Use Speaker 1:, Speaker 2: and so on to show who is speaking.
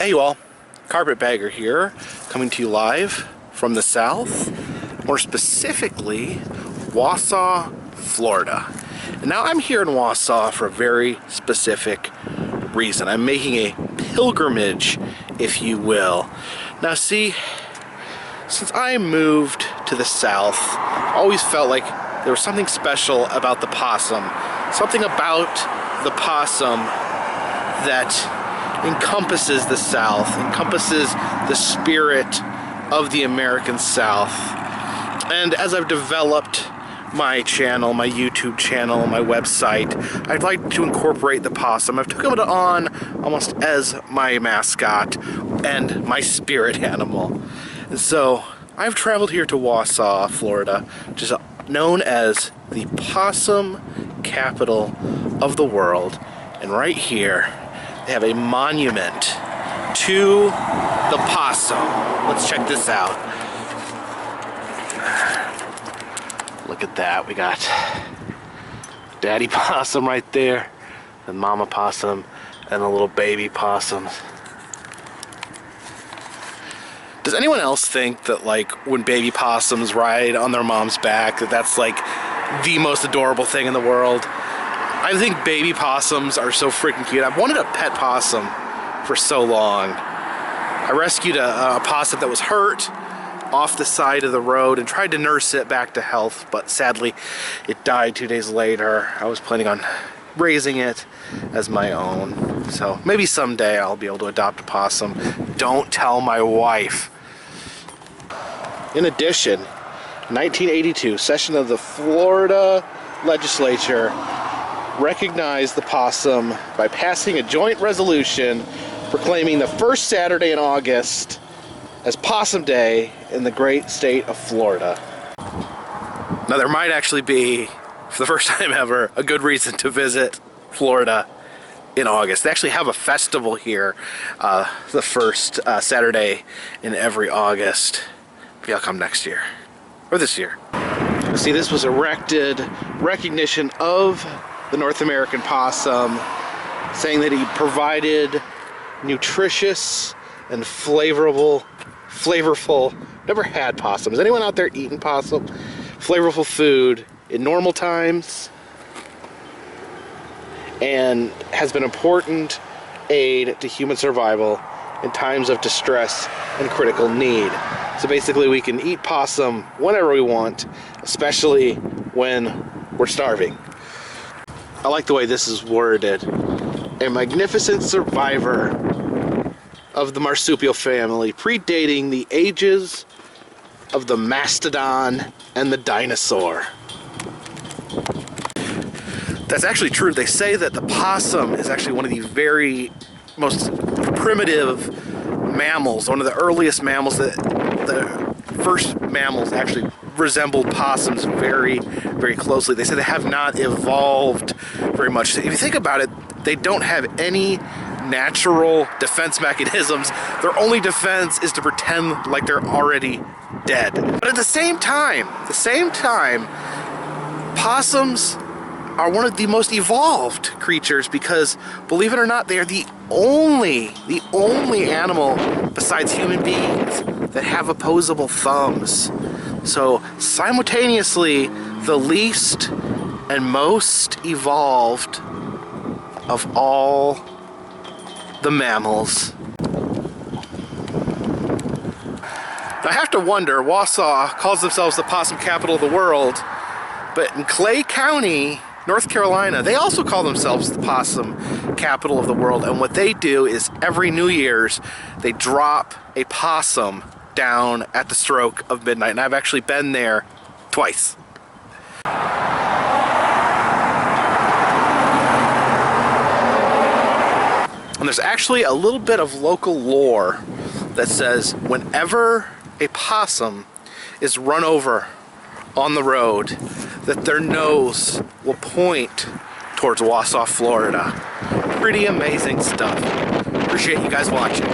Speaker 1: Hey you all, Carpetbagger here, coming to you live from the South, more specifically, Wausau, Florida. And now I'm here in Wausau for a very specific reason. I'm making a pilgrimage, if you will. Now see, since I moved to the South, I always felt like there was something special about the possum. Something about the possum that encompasses the South, encompasses the spirit of the American South. And as I've developed my channel, my YouTube channel, my website, I'd like to incorporate the possum. I've taken it on almost as my mascot and my spirit animal. And so I've traveled here to Wausau, Florida, which is known as the possum capital of the world. And right here, they have a monument to the possum. Let's check this out. Look at that. We got Daddy Possum right there, and Mama Possum, and a little baby possum. Does anyone else think that, like, when baby possums ride on their mom's back, that's like the most adorable thing in the world? I think baby possums are so freaking cute. I've wanted a pet possum for so long. I rescued a possum that was hurt off the side of the road and tried to nurse it back to health, but sadly it died 2 days later. I was planning on raising it as my own. So maybe someday I'll be able to adopt a possum. Don't tell my wife. In addition, 1982 session of the Florida legislature recognized the possum by passing a joint resolution proclaiming the first Saturday in August as Possum Day in the great state of Florida. Now there might actually be, for the first time ever, a good reason to visit Florida in August. They actually have a festival here the first Saturday in every August. Maybe I'll come next year, or this year. See, this was erected recognition of the North American possum, saying that he provided nutritious and flavorful, never had possum. Has anyone out there eaten possum? Flavorful food in normal times, and has been important aid to human survival in times of distress and critical need. So basically we can eat possum whenever we want, especially when we're starving. I like the way this is worded. A magnificent survivor of the marsupial family, predating the ages of the mastodon and the dinosaur. That's actually true. They say that the possum is actually one of the very most primitive mammals, one of the earliest mammals. That the first mammals actually resembled possums very, very closely. They say they have not evolved very much. If you think about it, they don't have any natural defense mechanisms. Their only defense is to pretend like they're already dead. But at the same time, possums are one of the most evolved creatures because, believe it or not, they are the only animal besides human beings that have opposable thumbs. So simultaneously, the least and most evolved of all the mammals. Now, I have to wonder, Wausau calls themselves the possum capital of the world, but in Clay County, North Carolina, they also call themselves the possum capital of the world. And what they do is every New Year's, they drop a possum down at the stroke of midnight. And I've actually been there twice. And there's actually a little bit of local lore that says whenever a possum is run over on the road, that their nose will point towards Wausau, Florida. Pretty amazing stuff. Appreciate you guys watching.